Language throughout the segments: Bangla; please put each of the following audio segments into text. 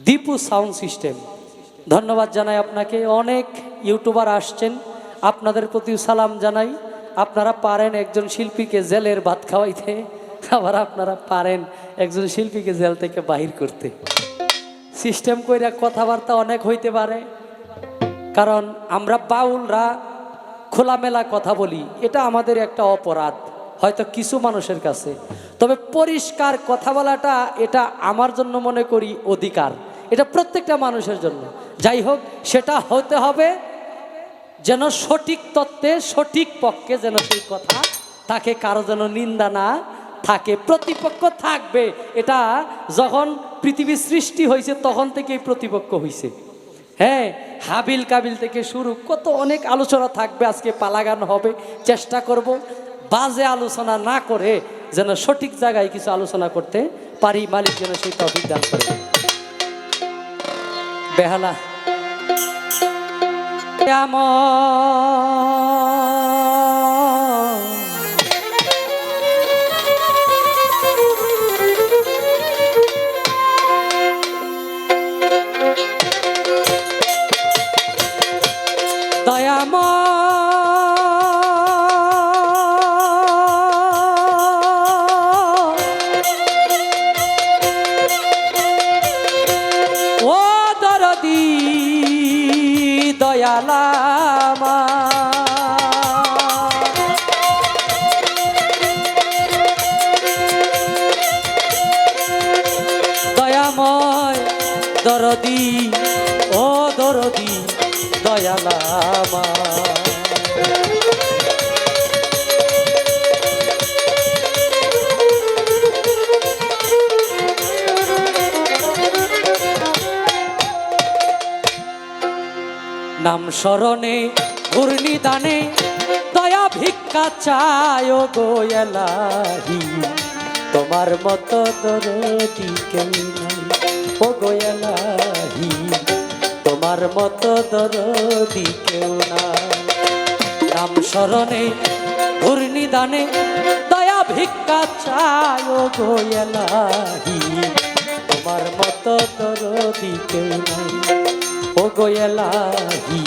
দীপু সাউন্ড সিস্টেম, ধন্যবাদ জানাই আপনাকে। অনেক ইউটিউবার আসছেন, আপনাদের প্রতি সালাম জানাই। আপনারা পারেন একজন শিল্পীকে জেলের ভাত খাওয়াইতে, আবার আপনারা পারেন একজন শিল্পীকে জেল থেকে বাহির করতে। সিস্টেম কইরা কথাবার্তা অনেক হইতে পারে, কারণ আমরা বাউলরা খোলামেলা কথা বলি, এটা আমাদের একটা অপরাধ হয়তো কিছু মানুষের কাছে। তবে পরিষ্কার কথা বলাটা এটা আমার জন্য মনে করি অধিকার, এটা প্রত্যেকটা মানুষের জন্য। যাই হোক, সেটা হতে হবে যেন সঠিক তত্ত্বে সঠিক পক্ষে, যেন সেই কথা তাকে কারো যেন নিন্দা না থাকে। প্রতিপক্ষ থাকবে, এটা যখন পৃথিবীর সৃষ্টি হয়েছে তখন থেকেই প্রতিপক্ষ হয়েছে। হ্যাঁ, হাবিল কাবিল থেকে শুরু কত অনেক আলোচনা থাকবে। আজকে পালাগান হবে, চেষ্টা করব বাজে আলোচনা না করে যেন সঠিক জায়গায় কিছু আলোচনা করতে পারি। মালিক যেন সেই তৌফিক দান করে। বেহালা দয়ালামা দয়াময় দরদি, ও দরদি দয়ালামা। নাম স্মরণে ঘূর্ণিদানে দয়া ভিক্ষা চায় গো এলাহি, তোমার মতো দরদি কেউ নাই ও গো এলাহি, তোমার মতো দরদি কেউ নাই। নাম স্মরণে ঘূর্ণিদানে দয়া ভিক্ষা চায় গো এলাহি, তোমার মতো দরদি কেউ নাই ও গো এলাহি,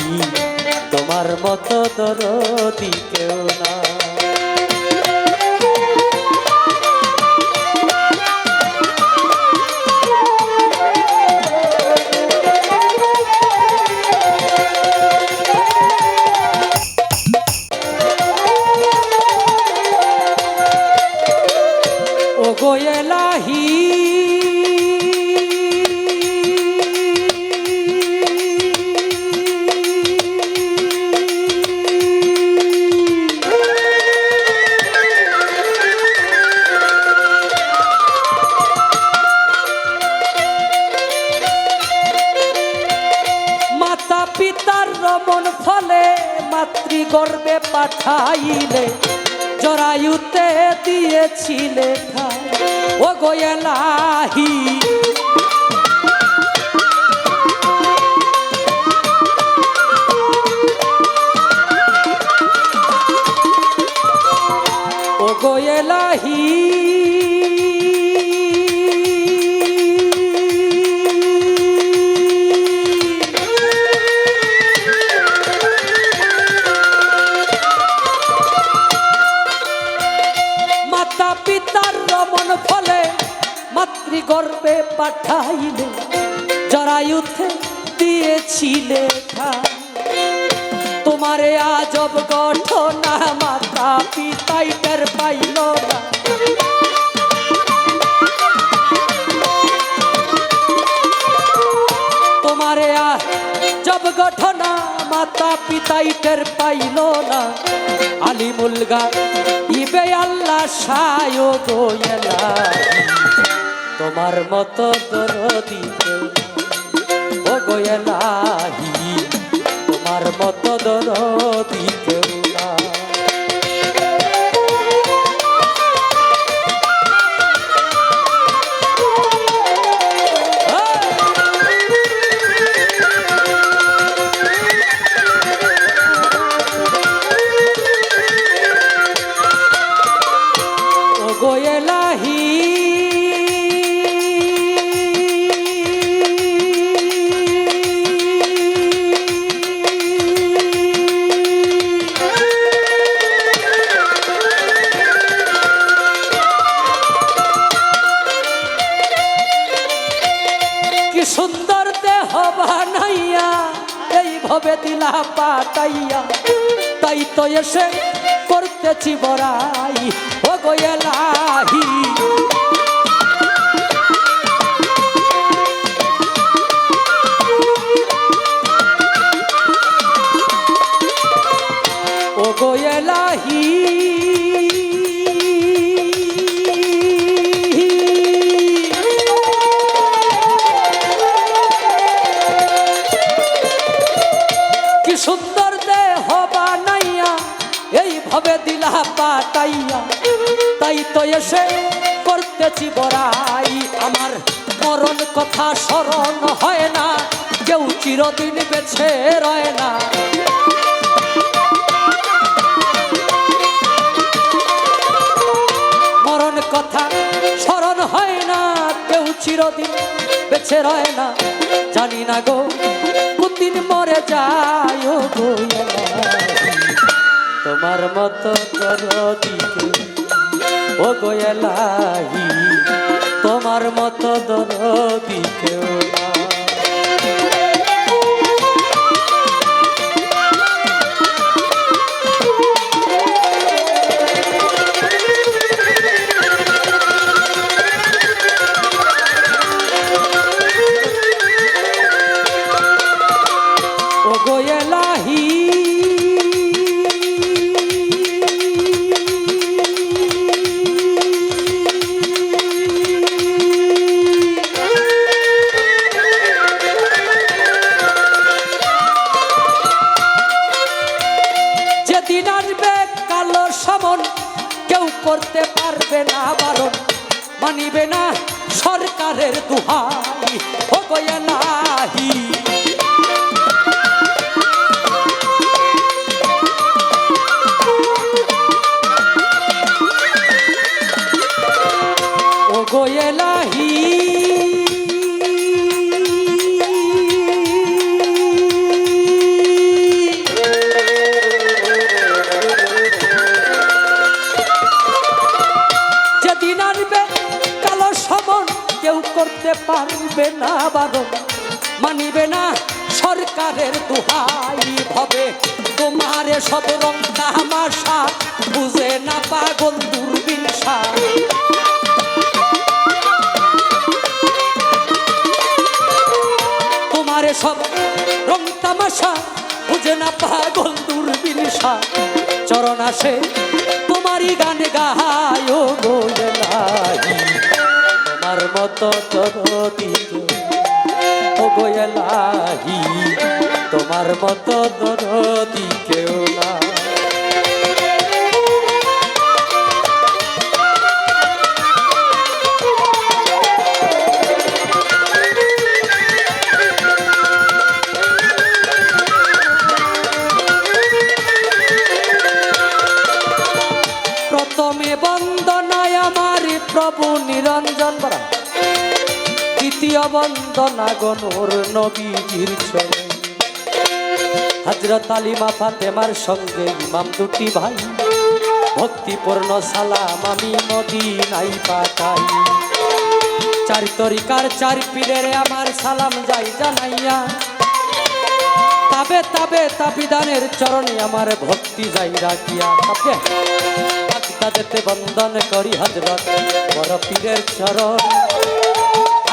তোমার মতো দরদি কেউ না। ও গো এলাহি, পিতার রমণ ফলে মাতৃগর্ভে পাঠাইলে, জরায়ুতে দিয়েছিলে ঠাই ও গো এলাহি, ও গো এলাহি। পিতার রমণ ফলে মাতৃগর্ভে পাঠাইলে, জরায়ুতে দিয়েছিলে ঠাই, তোমারে আজব ঘটনা মাতা পিতাই টের পাইল না, তোমারে আজব ঘটনা মাতা পিতাই টের পাইল না। আলিমুল গাইবে আল্লাহ সায় গো এলাহি, তোমার মতো দরদি কেউ নাই ও গো এলাহি, তোমার মতো দরদি কেউ নাই। ও গো এলাহি, কি সুন্দর দেহ বানাইয়া এইভাবে দিলা পাতাইয়া, তাই তো এসে করতেছি বড়াই ও গো এলাহি। ও গো এলাহি কি সুন্দর দেহ বানাইয়া এইভাবে দিলা পাতাইয়া, তাই তো এসে করতেছি বড়াই। আমার মরণ কথা স্মরণ হয় না, কেউ চিরদিন বেঁচে রয় না। মরণ কথা স্মরণ হয় না, কেউ চিরদিন বেঁচে রয় না। জানি না গো কোনদিন মরে যায় ও গো তোমার মতো দরদিকে ও গো এলাহি, তোমার মতো দরদিকে ও গো এলাহি। যেদিন আসবে কালো সমন, কেউ করতে পারবে না বারণ, মানিবে না সরকারের দুহাই ও গো এলাহি। ও গো এলাহি যেদিন আসবে কালো সমন, কেউ করতে পারবে না বারণ, মানিবে না সরকারের দুহাই। ভবে তোমার সব রং তামাশা, বুঝে না পাগল দূরবীনসা। তোমার সব রং তামাশা, বুঝে না পাগল দূরবীনসা। চরণ আসে তোমারই গান গায় ও গো এলাহি, তোমার মতো দরদিকে ও গো এলাহি, তোমার মতো দরদিকেও না। প্রথমে বন্দনায় আমার প্রভু নিরঞ্জন বরা, দ্বিতীয় বন্দনা গনুর নবীজির চরণে। হযরত আলিমা ফাতেমার সঙ্গে ইমাম দুটি ভাই, ভক্তিপূর্ণ সালাম আমি মদিনায় পাঠাই। চার তরিকার চার পীরের আমার সালাম যাই জানাইয়া, তাবে তাবে তাবিদানের চরণে আমার ভক্তি যাই রাখিয়া। বাগদাদেতে বন্দন করি হযরত বড় পীরের চরণ,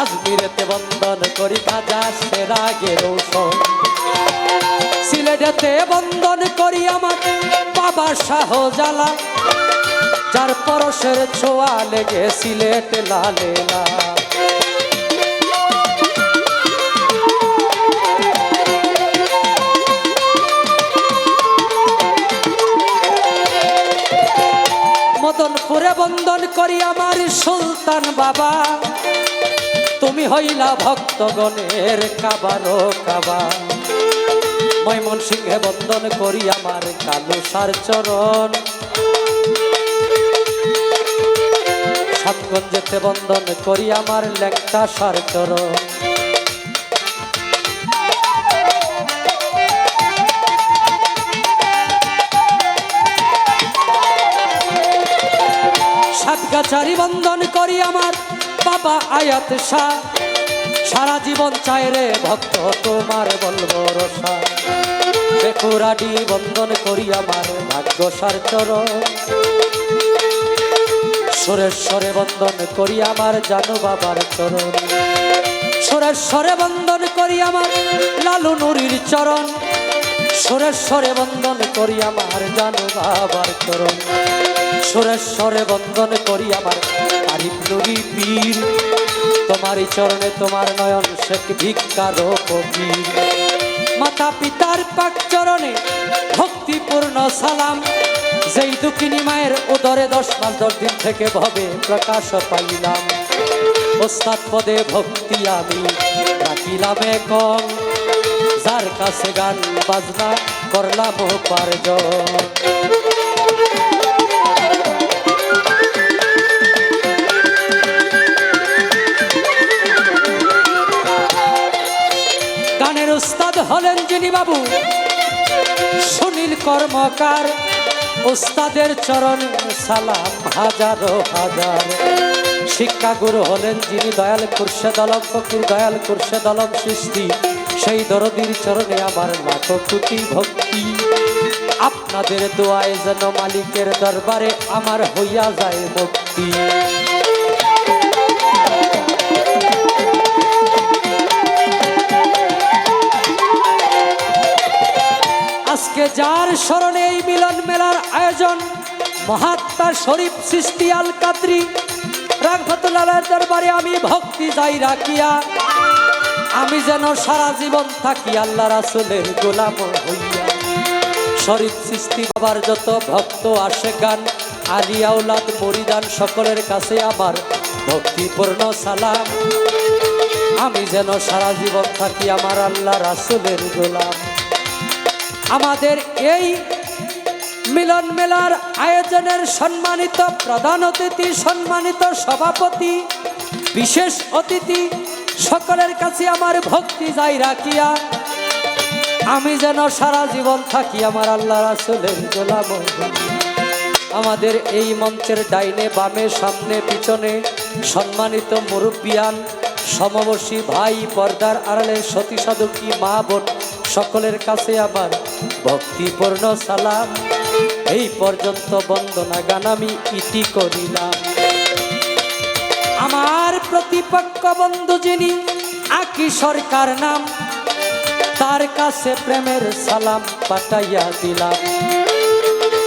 আজমিরেতে বন্দন করি খাজা সেরাগে রৌশন, সিলেটেতে বন্দন করি আমার বাবা শাহজালাল, যার পরশের ছোঁয়া লেগে সিলেট লালে লাল। মদনপুরে বন্দন করি আমার সুলতান বাবা, তুমি হইলা ভক্তগণের কাবারো কাবা। ময়মনসিংহে বন্দন করি আমার কালুসার চরণ, সাতগঞ্জেতে বন্দন করি আমার লেঙ্কা সার চরণ। সাতগাছারি বন্দন করি আমার বাবা আয়াত শাহ, সারা জীবন চাই রে ভক্ত তোমার বলবো রসা বেকুরাডি বন্দন করি আমার ভাগ্যসার চরণ সুরেশ্বরে বন্দন করি আমার জানু বাবার চরণ সুরেশ্বরে বন্দন করি আমার লালু নুরির চরণ সুরেশ্বরে বন্দন করি আমার জানু বাবার চরণ সুরেশ্বরে বন্দন করি আমার আরিফ নুরি পীর তোমারই চরণে তোমার নয়ন শেখ ভিক্ষার কবির মাতা পিতার পাক চরণে ভক্তিপূর্ণ সালাম যেই দুঃখিনী মায়ের উদরে 10 মাস 10 দিন থেকে ভবে প্রকাশ পাইলাম ওস্তাদ পদে ভক্তি আমি রাখিলাম কম যার কাছে গান বাজনা করলাম উপার্জন গানের উস্তাদ হলেন যিনি বাবু সুনীল কর্মকার উস্তাদের চরণে সালাম হাজারো হাজার শিক্ষাগুরু হলেন যিনি দয়াল খুরশেদ আলম ফকির দয়াল খুরশেদ আলম সৃষ্টি সেই দরদির চরণে আমার লাখো কোটি ভক্তি আপনাদের দোয়ায় যেন মালিকের দরবারে আমার হইয়া যায় মুক্তি আজকে যার স্মরণে এই মিলন মেলার আয়োজন মহাত্মা শরীফ সৃষ্টি আল কাদরি রাহমাতুল্লাহর দরবারে আমি ভক্তি যাই রাখিয়া আমি যেন সারা জীবন থাকি আল্লাহ রাসূলের গোলাম হইয়া শরীফ সৃষ্টি বাবার যত ভক্ত আসে গান আলী আওলাদ মুরিদান সকলের কাছে আমার ভক্তিপূর্ণ সালাম আমি যেন সারা জীবন থাকি আমার আল্লাহ রাসূলের গোলাম আমাদের এই মিলন মেলার আয়োজনের সম্মানিত প্রধান অতিথি সম্মানিত সভাপতি বিশেষ অতিথি সকলের কাছে আমার ভক্তি যাই রাখিয়া আমি যেন সারা জীবন থাকি আমার আল্লাহ রাসূলের গোলাম আমাদের এই মঞ্চের ডাইনে বামে সামনে পিছনে সম্মানিত মুরব্বিয়ান সমবর্ষী ভাই পর্দার আড়ালের সতী সাধকী মা বোন সকলের কাছে আমার ভক্তিপূর্ণ সালাম এই পর্যন্ত বন্দনা গান আমি ইতি করিলাম আমার প্রতিপক্ষ বন্ধু যিনি আকি সরকার নাম তার কাছে প্রেমের সালাম পাঠাইয়া দিলাম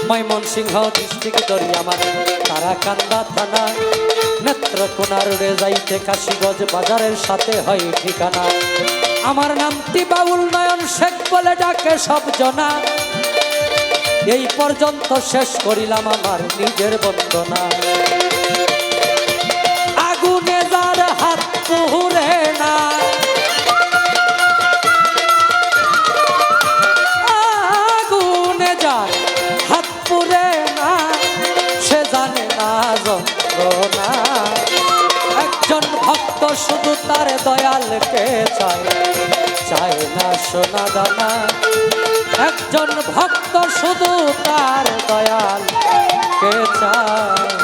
ময়মনসিংহ ডিস্ট্রিক্ট দরিয়ামার তারাকান্দা থানা নেত্রকোনা রোডে যাইতে কাশীগঞ্জ বাজারের সাথে হয় ঠিকানা আমার নামটি বাউল নয়ন শেখ বলে ডাকে সব জনা এই পর্যন্ত শেষ করিলাম আমার নিজের বন্দনা আগুনে যার হাত পুরে না আগুনে যার হাত পুরে না সে জানে না যন্ত্রণা একজন ভক্ত শুধু তার দয়ালকে চায় চায় না সোনা দানা একজন ভক্ত শুধু তার দয়ালকে চায়